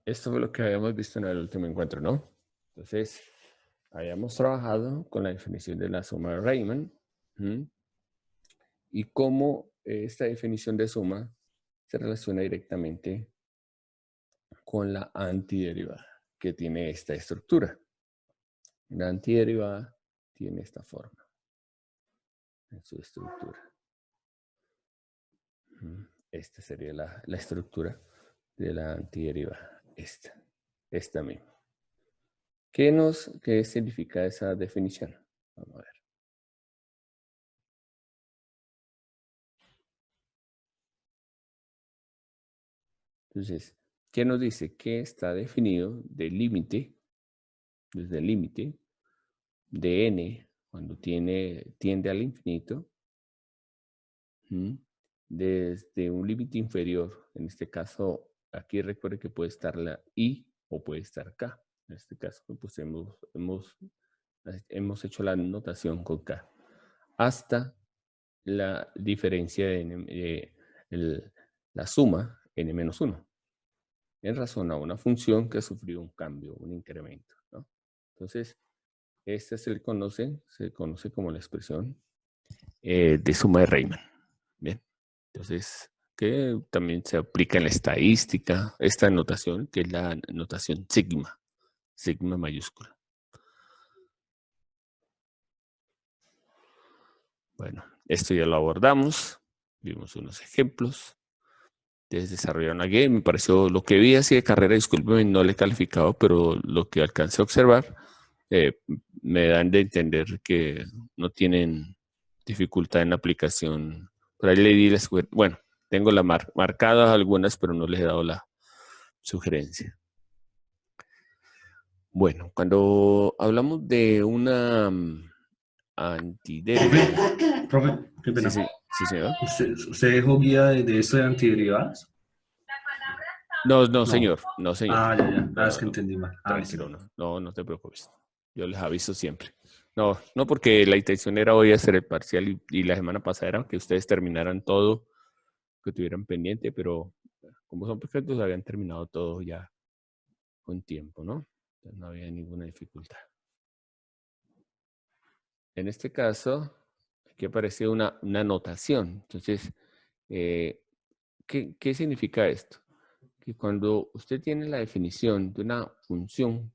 esto fue lo que habíamos visto en el último encuentro, ¿no? Entonces, habíamos trabajado con la definición de la suma de Riemann. Y cómo esta definición de suma se relaciona directamente con la antiderivada, que tiene esta estructura. La antiderivada tiene esta forma en su estructura. Esta sería la estructura de la antiderivada. Esta misma. ¿Qué significa esa definición? Vamos a ver. Entonces, ¿qué nos dice? Que está definido del límite, desde el límite de n, cuando tiende al infinito, desde un límite inferior. En este caso, aquí recuerde que puede estar la i o puede estar k. En este caso, pues hemos hecho la notación con k. Hasta la diferencia de la suma n-1. En razón a una función que ha sufrido un cambio, un incremento, ¿no? Entonces, esta se conoce como la expresión de suma de Riemann. Bien, entonces, que también se aplica en la estadística, esta notación, que es la notación sigma mayúscula. Bueno, esto ya lo abordamos, vimos unos ejemplos. Ustedes desarrollaron una guía, me pareció, lo que vi así de carrera, discúlpeme, no le he calificado, pero lo que alcancé a observar, me dan de entender que no tienen dificultad en la aplicación. Por ahí le di la bueno, tengo marcadas algunas, pero no les he dado la sugerencia. Bueno, cuando hablamos de una antiderivada. Profe, qué pena. Sí, señor. ¿Usted dejó guía de esto de antiderivadas? No, No. señor. No, señor. Ah, ya, ya. Ah, es No, que no. entendí mal. Ah, listo. Tranquilo, no te preocupes. Yo les aviso siempre. No, porque la intención era hoy hacer el parcial y la semana pasada era que ustedes terminaran todo, que tuvieran pendiente, pero como son perfectos, habían terminado todo ya con tiempo, ¿no? Entonces no había ninguna dificultad. En este caso, aquí aparece una notación. Entonces, ¿qué significa esto? Que cuando usted tiene la definición de una función,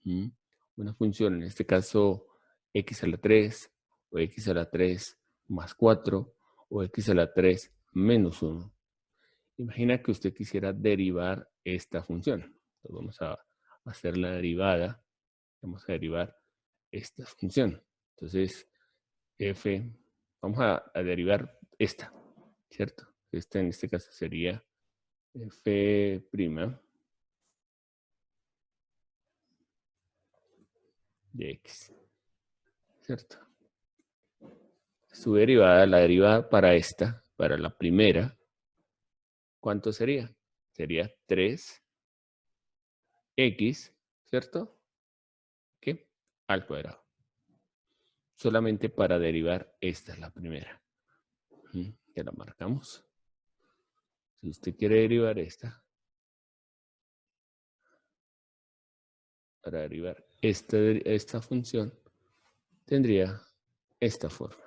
en este caso x a la 3, o x a la 3 más 4, o x a la 3 menos 1. Imagina que usted quisiera derivar esta función. Entonces vamos a hacer la derivada. Vamos a derivar esta función. Entonces, vamos a derivar esta, ¿cierto? Esta en este caso sería f' de x, ¿cierto? Su derivada, la derivada para esta, para la primera, ¿cuánto sería? Sería 3x, ¿cierto? ¿Qué? Al cuadrado. Solamente para derivar esta es la primera. Ya la marcamos. Si usted quiere derivar esta, para derivar esta función, tendría esta forma.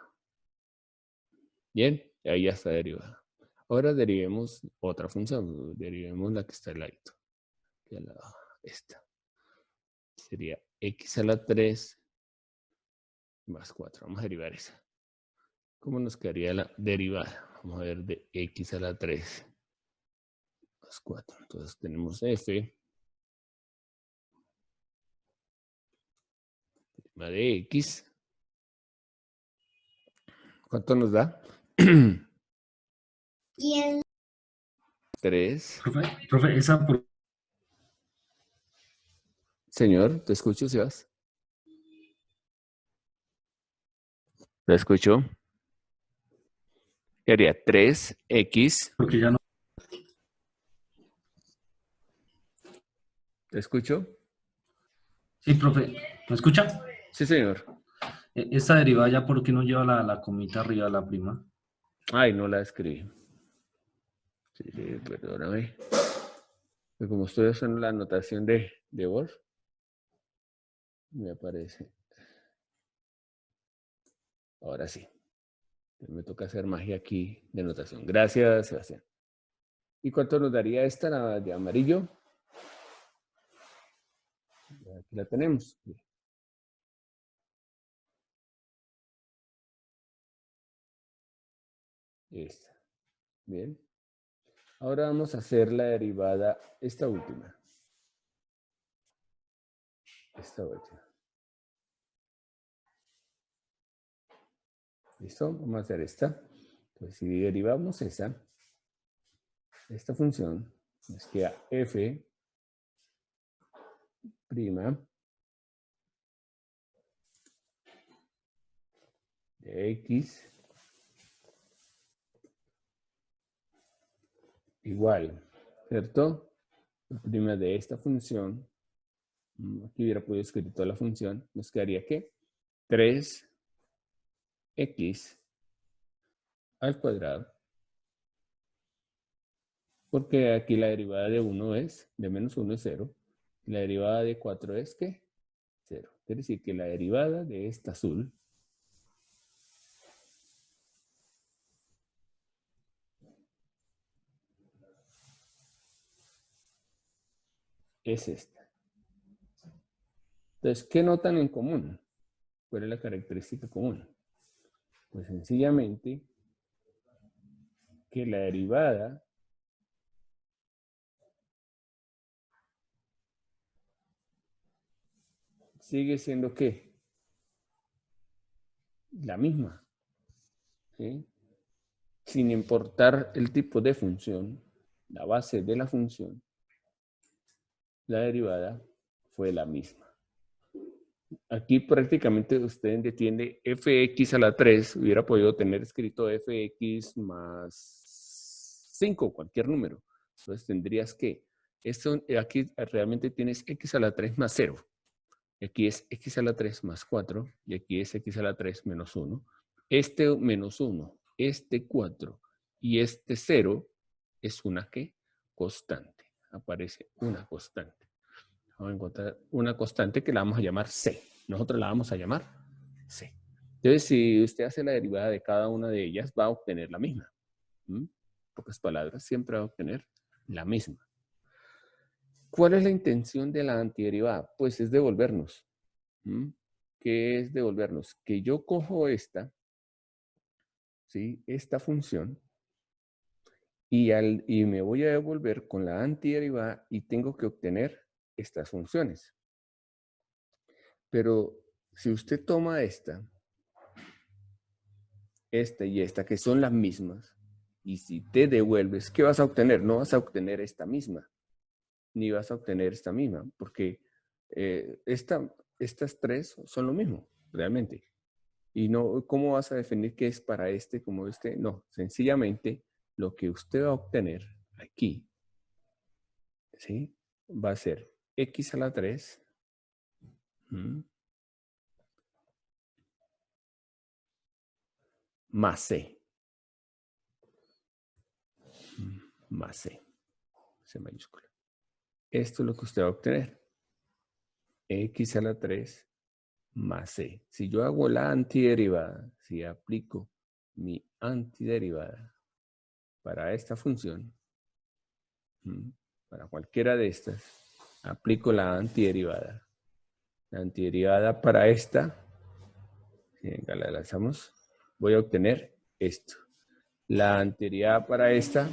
Bien, ahí ya está derivada. Ahora derivemos otra función. Derivemos la que está al lado. Esta. Sería x a la 3 más 4. Vamos a derivar esa. ¿Cómo nos quedaría la derivada? Vamos a ver de x a la 3 más 4. Entonces tenemos f prima de x. ¿Cuánto nos da? 3. Profe, esa por... Señor, ¿te escucho, Sebas? ¿Te escucho? Sería 3x. Porque ya no... ¿Te escucho? Sí, profe, ¿me escucha? Sí, señor. Esta derivada ya, ¿por qué no lleva la comita arriba, la prima? Ay, no la escribí. Sí, perdóname. Pero como estoy usando la notación de Word, me aparece. Ahora sí. Me toca hacer magia aquí de notación. Gracias, Sebastián. ¿Y cuánto nos daría esta, la de amarillo? Aquí la tenemos. Esta. Bien. Ahora vamos a hacer la derivada, esta última. Esta última. ¿Listo? Vamos a hacer esta. Pues si derivamos esta función, nos queda f' de x igual, ¿cierto? La prima de esta función, aquí hubiera podido escribir toda la función, nos quedaría ¿qué? 3x al cuadrado, porque aquí la derivada de 1 es, de menos 1 es 0, la derivada de 4 es ¿qué? 0. Quiere decir que la derivada de esta azul es esta. Entonces, ¿qué notan en común? ¿Cuál es la característica común? Pues sencillamente que la derivada sigue siendo ¿qué? La misma. ¿Sí? Sin importar el tipo de función, la base de la función, la derivada fue la misma. Aquí prácticamente usted entiende fx a la 3, hubiera podido tener escrito fx más 5, cualquier número. Entonces tendrías que, esto aquí realmente tienes x a la 3 más 0. Y aquí es x a la 3 más 4, y aquí es x a la 3 menos 1. Este menos 1, este 4 y este 0 es una ¿qué? Constante. Aparece una constante. Vamos a encontrar una constante que la vamos a llamar C. Nosotros la vamos a llamar C. Entonces, si usted hace la derivada de cada una de ellas, va a obtener la misma. En pocas palabras, siempre va a obtener la misma. ¿Cuál es la intención de la antiderivada? Pues es devolvernos. ¿Qué es devolvernos? Que yo cojo esta, ¿sí? Esta función, y me voy a devolver con la antiderivada y tengo que obtener estas funciones. Pero si usted toma esta y esta, que son las mismas, y si te devuelves, ¿qué vas a obtener? No vas a obtener esta misma, ni vas a obtener esta misma, porque estas tres son lo mismo, realmente. Y no, ¿cómo vas a definir qué es para este como este? No, sencillamente lo que usted va a obtener aquí, ¿sí? Va a ser x a la 3 más c. Más c mayúscula. Esto es lo que usted va a obtener. X a la 3 más c. Si yo hago la antiderivada, si aplico mi antiderivada para esta función, para cualquiera de estas, aplico la antiderivada. La antiderivada para esta, venga, la lanzamos, voy a obtener esto. La antiderivada para esta,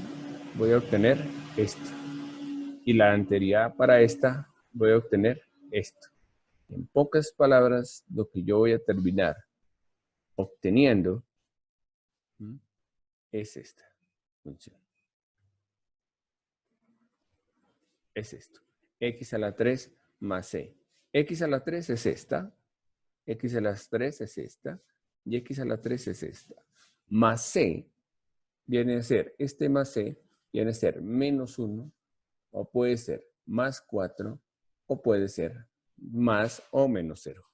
voy a obtener esto. Y la antiderivada para esta, voy a obtener esto. En pocas palabras, lo que yo voy a terminar obteniendo es esta función. Es esto. X a la 3 más c. X a la 3 es esta. X a la 3 es esta. Y X a la 3 es esta. Más c viene a ser, este más c viene a ser menos 1, o puede ser más 4, o puede ser más o menos 0.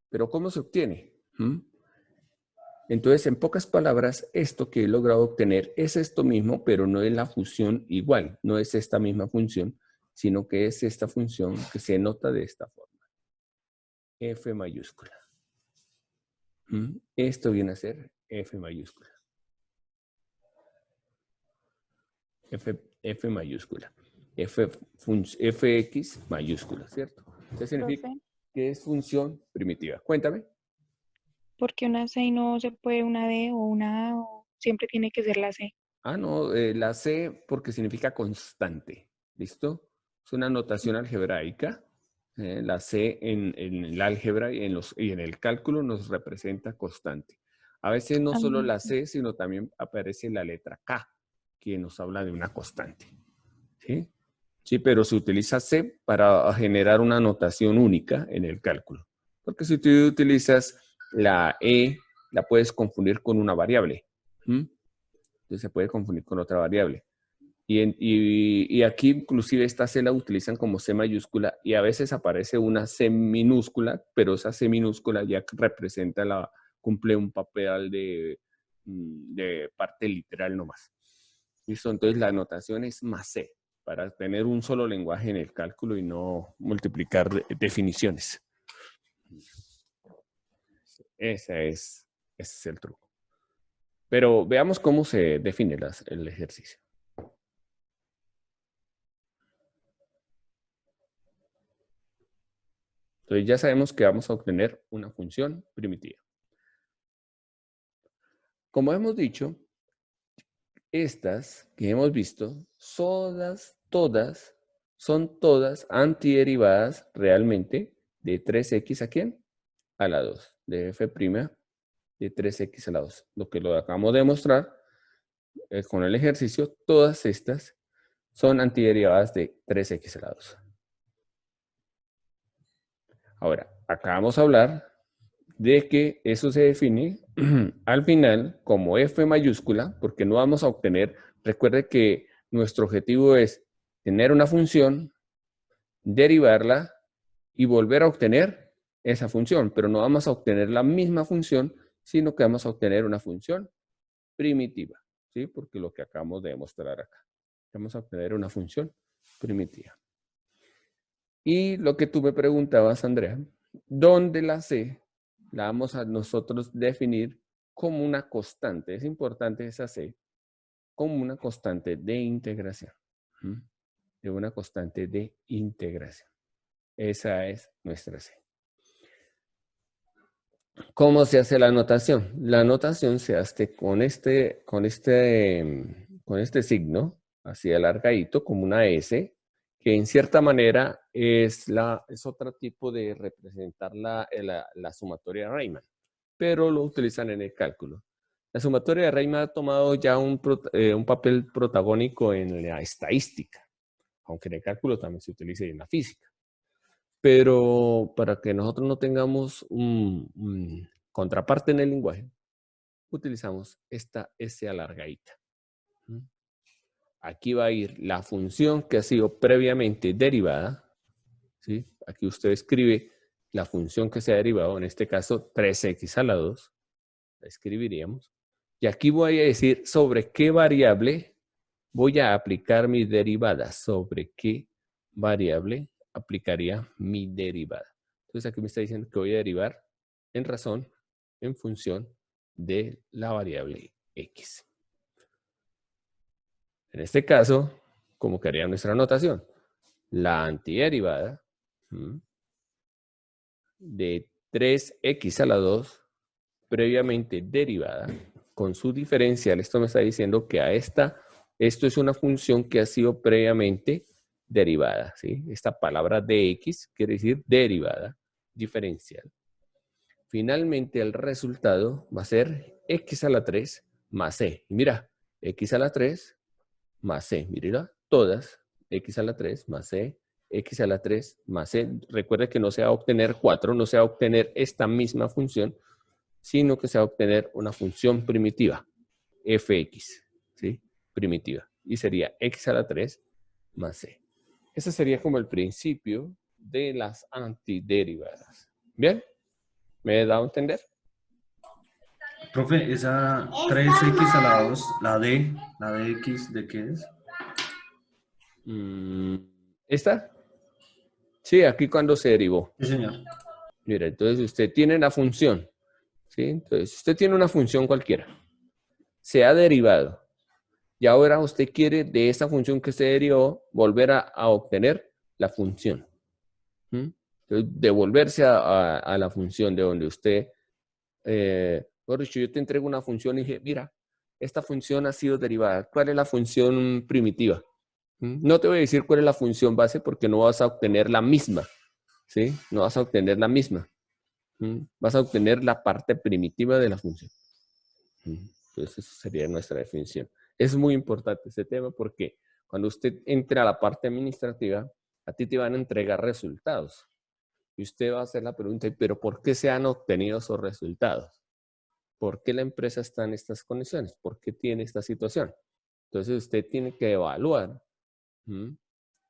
Pero ¿cómo se obtiene? Entonces, en pocas palabras, esto que he logrado obtener es esto mismo, pero no es la función igual, no es esta misma función, sino que es esta función que se nota de esta forma. F mayúscula. Esto viene a ser F mayúscula. F mayúscula. Fx mayúscula, ¿cierto? Eso significa Profe, que es función primitiva. Cuéntame. ¿por qué una C y no se puede una D o una A o siempre tiene que ser la C? Ah, no, la C porque significa constante. ¿Listo? Es una notación algebraica. La C en el álgebra y en el cálculo nos representa constante. A veces no Ah, solo la C, sino también aparece la letra K, que nos habla de una constante. ¿Sí? Sí, pero se utiliza C para generar una notación única en el cálculo. Porque si tú utilizas la E, la puedes confundir con una variable. Entonces se puede confundir con otra variable. Y aquí inclusive esta C la utilizan como C mayúscula y a veces aparece una C minúscula, pero esa C minúscula ya representa cumple un papel de parte literal nomás. ¿Listo? Entonces la notación es más C, para tener un solo lenguaje en el cálculo y no multiplicar definiciones. Ese es el truco. Pero veamos cómo se define el ejercicio. Entonces ya sabemos que vamos a obtener una función primitiva. Como hemos dicho, estas que hemos visto, son todas antiderivadas realmente de 3x ¿a quién? A la 2, de f' de 3x a la 2. Lo que lo acabamos de demostrar con el ejercicio, todas estas son antiderivadas de 3x a la 2. Ahora, acá vamos a hablar de que eso se define al final como F mayúscula, porque no vamos a obtener, recuerde que nuestro objetivo es tener una función, derivarla y volver a obtener esa función, pero no vamos a obtener la misma función, sino que vamos a obtener una función primitiva, ¿sí? Porque lo que acabamos de demostrar acá. Vamos a obtener una función primitiva. Y lo que tú me preguntabas, Andrea, ¿dónde la C la vamos a nosotros definir como una constante? Es importante esa C como una constante de integración. De una constante de integración. Esa es nuestra C. ¿Cómo se hace la notación? La notación se hace con este signo, así alargadito, como una S, que en cierta manera es otro tipo de representar la sumatoria de Riemann, pero lo utilizan en el cálculo. La sumatoria de Riemann ha tomado ya un papel protagónico en la estadística, aunque en el cálculo también se utiliza en la física. Pero para que nosotros no tengamos un contraparte en el lenguaje, utilizamos esta S alargadita. Aquí va a ir la función que ha sido previamente derivada. ¿Sí? Aquí usted escribe la función que se ha derivado, en este caso 3x a la 2. La escribiríamos. Y aquí voy a decir sobre qué variable voy a aplicar mi derivada. Sobre qué variable aplicaría mi derivada. Entonces aquí me está diciendo que voy a derivar en razón, en función de la variable x. En este caso, ¿cómo quedaría nuestra notación? La antiderivada de 3x a la 2 previamente derivada con su diferencial. Esto me está diciendo que esto es una función que ha sido previamente derivada. ¿Sí? Esta palabra dx quiere decir derivada, diferencial. Finalmente el resultado va a ser x a la 3 más c. Y mira, x a la 3 más c. Mira, todas, x a la 3 más c, x a la 3 más c. Recuerde que no se va a obtener 4, no se va a obtener esta misma función, sino que se va a obtener una función primitiva, fx, ¿sí? Primitiva. Y sería x a la 3 más c. Ese sería como el principio de las antiderivadas. ¿Bien? ¿Me he dado a entender? Profe, esa 3x a la 2, la de x, ¿de qué es? ¿Esta? Sí, aquí cuando se derivó. Sí, señor. Mira, entonces usted tiene la función, ¿sí? Entonces usted tiene una función cualquiera, se ha derivado, y ahora usted quiere de esa función que se derivó volver a obtener la función. Entonces, devolverse a la función de donde usted, por dicho, yo te entrego una función y dije, mira, esta función ha sido derivada. ¿Cuál es la función primitiva? No te voy a decir cuál es la función base porque no vas a obtener la misma, ¿sí? No vas a obtener la misma. Vas a obtener la parte primitiva de la función. Entonces, esa sería nuestra definición. Es muy importante este tema porque cuando usted entra a la parte administrativa, a ti te van a entregar resultados. Y usted va a hacer la pregunta, ¿pero por qué se han obtenido esos resultados? ¿Por qué la empresa está en estas condiciones? ¿Por qué tiene esta situación? Entonces, usted tiene que evaluar,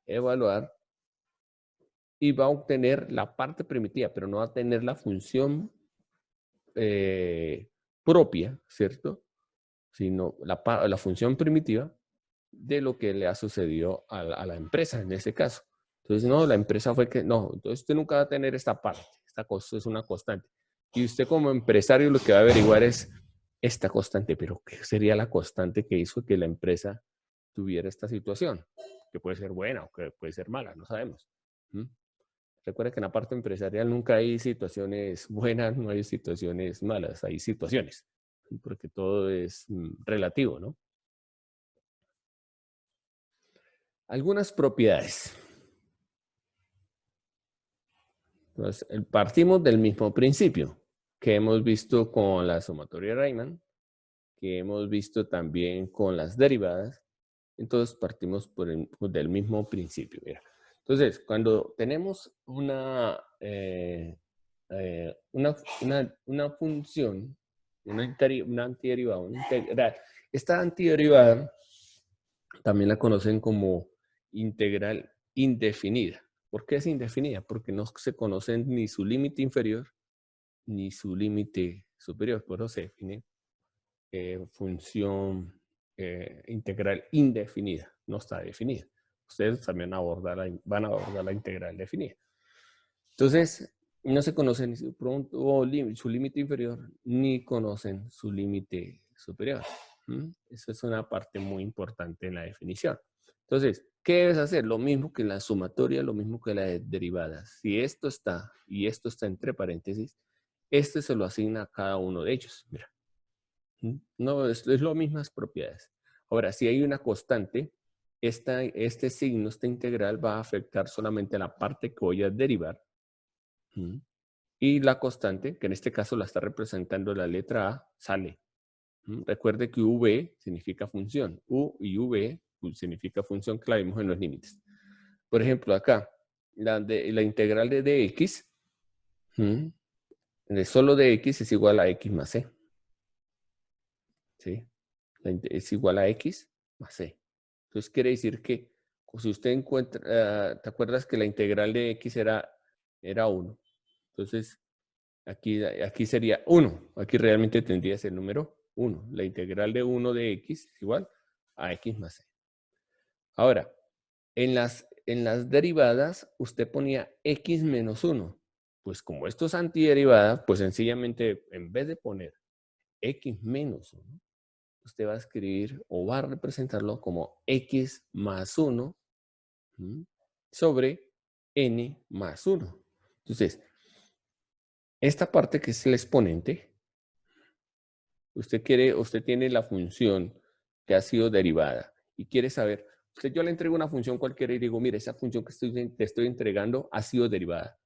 evaluar y va a obtener la parte primitiva, pero no va a tener la función propia, ¿cierto? Sino la función primitiva de lo que le ha sucedido a la empresa en este caso. Entonces, no, la empresa fue que, no, entonces usted nunca va a tener esta parte, esta cosa es una constante. Y usted como empresario lo que va a averiguar es esta constante, pero ¿qué sería la constante que hizo que la empresa tuviera esta situación? Que puede ser buena o que puede ser mala, no sabemos. Recuerda que en la parte empresarial nunca hay situaciones buenas, no hay situaciones malas, hay situaciones, porque todo es relativo, ¿no? Algunas propiedades. Entonces, partimos del mismo principio que hemos visto con la sumatoria de Riemann, que hemos visto también con las derivadas. Entonces, partimos del mismo principio. Mira. Entonces, cuando tenemos una función, una antiderivada, una integral, esta antiderivada también la conocen como integral indefinida. ¿Por qué es indefinida? Porque no se conocen ni su límite inferior ni su límite superior. Por eso se define función integral indefinida. No está definida. Ustedes también van a abordar la integral definida. Entonces, no se conoce ni su límite inferior ni conocen su límite superior. Eso es una parte muy importante en la definición. Entonces, ¿qué debes hacer? Lo mismo que la sumatoria, lo mismo que la derivada. Si esto está y esto está entre paréntesis, este se lo asigna a cada uno de ellos. Mira. No, es lo mismas propiedades. Ahora, si hay una constante, este signo, esta integral va a afectar solamente a la parte que voy a derivar. Y la constante, que en este caso la está representando la letra A, sale. Recuerde que V significa función. U y V significa función que la vimos en los límites. Por ejemplo, acá, la integral de dx, de solo dx es igual a x más c. ¿Sí? Es igual a x más c. Entonces quiere decir que si usted encuentra, ¿te acuerdas que la integral de x era 1? Entonces, aquí sería 1. Aquí realmente tendría ese número 1. La integral de 1 de x es igual a x más c. Ahora, en las derivadas, usted ponía x menos 1. Pues como esto es antiderivada, pues sencillamente en vez de poner x menos 1, usted va a escribir o va a representarlo como x más 1 sobre n más 1. Entonces, esta parte que es el exponente, usted tiene la función que ha sido derivada y quiere saber, yo le entrego una función cualquiera y digo, mire, esa función que te estoy entregando ha sido derivada.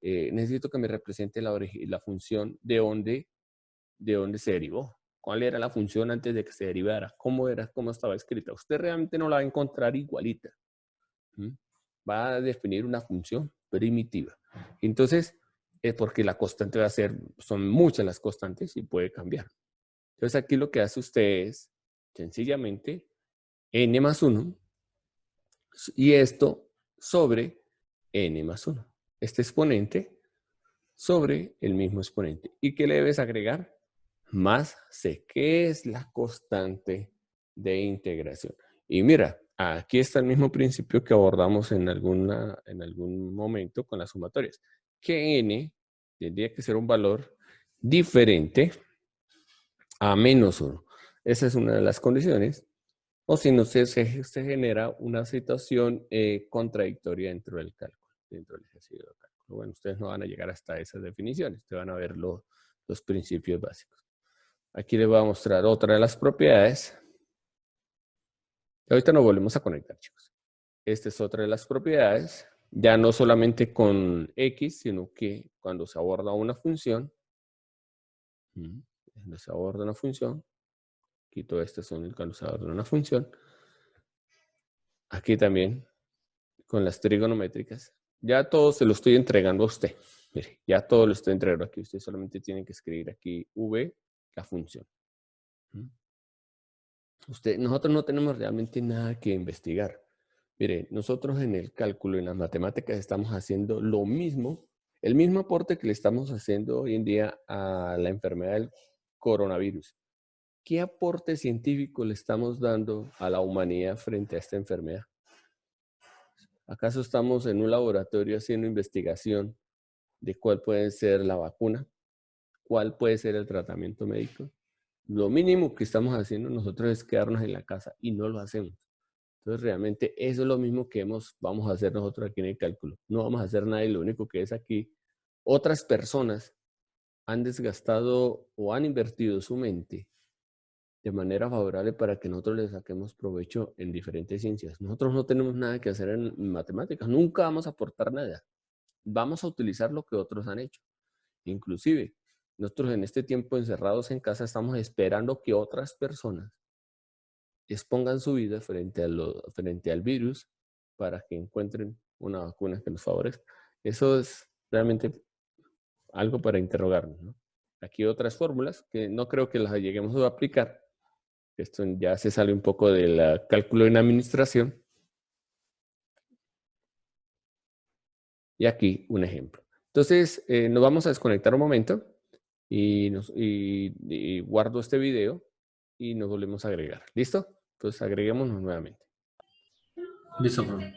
Necesito que me represente la función de dónde se derivó. ¿Cuál era la función antes de que se derivara? ¿Cómo estaba escrita? Usted realmente no la va a encontrar igualita. Va a definir una función primitiva. Entonces, es porque la constante son muchas las constantes y puede cambiar. Entonces, aquí lo que hace usted es, sencillamente, n más 1 y esto sobre n más 1. Este exponente sobre el mismo exponente. ¿Y qué le debes agregar? más C, que es la constante de integración. Y mira, aquí está el mismo principio que abordamos en algún momento con las sumatorias, que n tendría que ser un valor diferente a -1. Esa es una de las condiciones. O si no, se genera una situación contradictoria dentro del cálculo, dentro del ejercicio de cálculo. Bueno, ustedes no van a llegar hasta esas definiciones, ustedes van a ver los principios básicos. Aquí les voy a mostrar otra de las propiedades. Ahorita nos volvemos a conectar, chicos. Esta es otra de las propiedades, ya no solamente con X, sino que cuando se aborda una función, cuando se aborda una función, aquí todo esto son el calculador de una función, aquí también con las trigonométricas, ya todo se lo estoy entregando a usted. Mire, ya todo lo estoy entregando aquí. Usted solamente tiene que escribir aquí V, la función. Nosotros no tenemos realmente nada que investigar. Mire, nosotros en el cálculo, en las matemáticas, estamos haciendo lo mismo, el mismo aporte que le estamos haciendo hoy en día a la enfermedad del coronavirus. ¿Qué aporte científico le estamos dando a la humanidad frente a esta enfermedad? ¿Acaso estamos en un laboratorio haciendo investigación de cuál puede ser la vacuna? ¿Cuál puede ser el tratamiento médico? Lo mínimo que estamos haciendo nosotros es quedarnos en la casa y no lo hacemos. Entonces, realmente eso es lo mismo que vamos a hacer nosotros aquí en el cálculo. No vamos a hacer nada y lo único que es aquí, otras personas han desgastado o han invertido su mente de manera favorable para que nosotros le saquemos provecho en diferentes ciencias. Nosotros no tenemos nada que hacer en matemáticas, nunca vamos a aportar nada. Vamos a utilizar lo que otros han hecho. Inclusive, nosotros en este tiempo encerrados en casa estamos esperando que otras personas expongan su vida frente al virus para que encuentren una vacuna que nos favorezca. Eso es realmente algo para interrogarnos, ¿no? Aquí otras fórmulas que no creo que las lleguemos a aplicar. Esto ya se sale un poco del cálculo en administración. Y aquí un ejemplo. Entonces, nos vamos a desconectar un momento y guardo este video y nos volvemos a agregar. ¿Listo? Entonces, agreguémonos nuevamente. Listo, profe.